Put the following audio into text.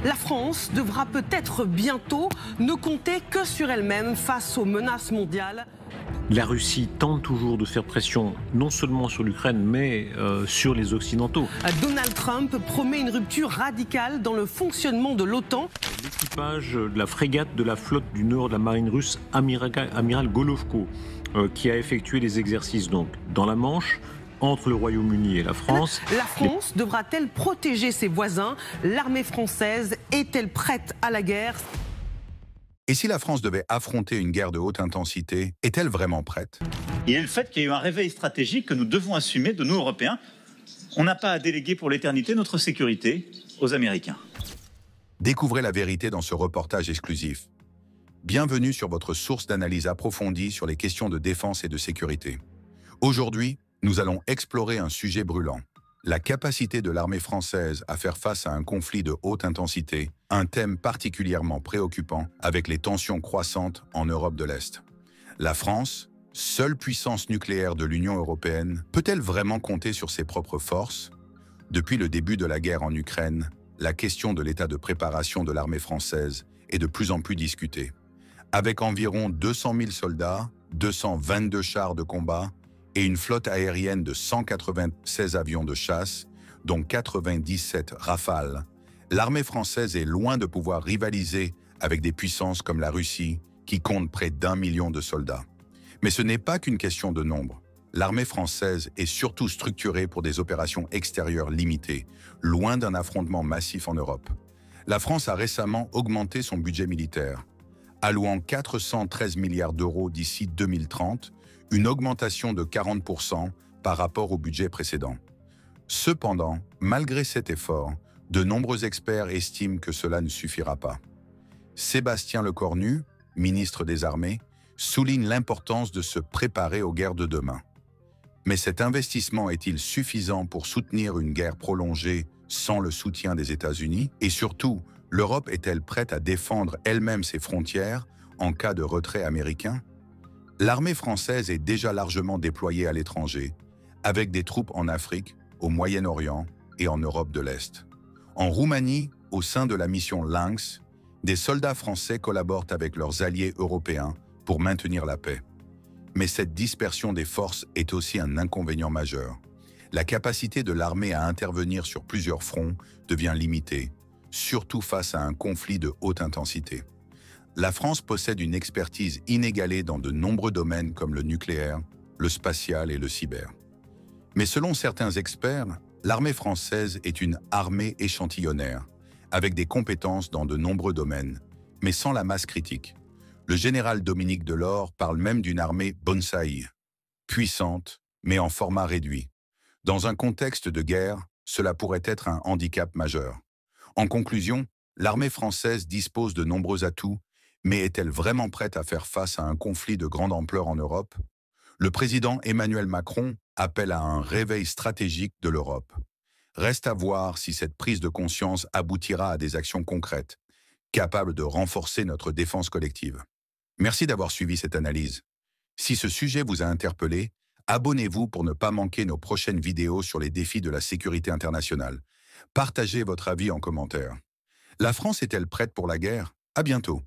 La France devra peut-être bientôt ne compter que sur elle-même face aux menaces mondiales. La Russie tente toujours de faire pression non seulement sur l'Ukraine, mais sur les Occidentaux. Donald Trump promet une rupture radicale dans le fonctionnement de l'OTAN. L'équipage de la frégate de la flotte du nord de la marine russe, amiral Golovko, qui a effectué les exercices donc dans la Manche, entre le Royaume-Uni et la France. La France devra-t-elle protéger ses voisins? L'armée française est-elle prête à la guerre? Et si la France devait affronter une guerre de haute intensité, est-elle vraiment prête? Il y a le fait qu'il y a eu un réveil stratégique que nous devons assumer de nous, Européens. On n'a pas à déléguer pour l'éternité notre sécurité aux Américains. Découvrez la vérité dans ce reportage exclusif. Bienvenue sur votre source d'analyse approfondie sur les questions de défense et de sécurité. Aujourd'hui, nous allons explorer un sujet brûlant. La capacité de l'armée française à faire face à un conflit de haute intensité, un thème particulièrement préoccupant avec les tensions croissantes en Europe de l'Est. La France, seule puissance nucléaire de l'Union européenne, peut-elle vraiment compter sur ses propres forces? Depuis le début de la guerre en Ukraine, la question de l'état de préparation de l'armée française est de plus en plus discutée. Avec environ 200 000 soldats, 222 chars de combat, et une flotte aérienne de 196 avions de chasse, dont 97 Rafales, l'armée française est loin de pouvoir rivaliser avec des puissances comme la Russie, qui compte près d'1 million de soldats. Mais ce n'est pas qu'une question de nombre. L'armée française est surtout structurée pour des opérations extérieures limitées, loin d'un affrontement massif en Europe. La France a récemment augmenté son budget militaire, allouant 413 milliards d'euros d'ici 2030, une augmentation de 40% par rapport au budget précédent. Cependant, malgré cet effort, de nombreux experts estiment que cela ne suffira pas. Sébastien Lecornu, ministre des Armées, souligne l'importance de se préparer aux guerres de demain. Mais cet investissement est-il suffisant pour soutenir une guerre prolongée sans le soutien des États-Unis? Et surtout, l'Europe est-elle prête à défendre elle-même ses frontières en cas de retrait américain? L'armée française est déjà largement déployée à l'étranger, avec des troupes en Afrique, au Moyen-Orient et en Europe de l'Est. En Roumanie, au sein de la mission Lynx, des soldats français collaborent avec leurs alliés européens pour maintenir la paix. Mais cette dispersion des forces est aussi un inconvénient majeur. La capacité de l'armée à intervenir sur plusieurs fronts devient limitée, surtout face à un conflit de haute intensité. La France possède une expertise inégalée dans de nombreux domaines comme le nucléaire, le spatial et le cyber. Mais selon certains experts, l'armée française est une armée échantillonnaire, avec des compétences dans de nombreux domaines, mais sans la masse critique. Le général Dominique Delord parle même d'une armée bonsaï, puissante, mais en format réduit. Dans un contexte de guerre, cela pourrait être un handicap majeur. En conclusion, l'armée française dispose de nombreux atouts, mais est-elle vraiment prête à faire face à un conflit de grande ampleur en Europe? Le président Emmanuel Macron appelle à un réveil stratégique de l'Europe. Reste à voir si cette prise de conscience aboutira à des actions concrètes, capables de renforcer notre défense collective. Merci d'avoir suivi cette analyse. Si ce sujet vous a interpellé, abonnez-vous pour ne pas manquer nos prochaines vidéos sur les défis de la sécurité internationale. Partagez votre avis en commentaire. La France est-elle prête pour la guerre? À bientôt.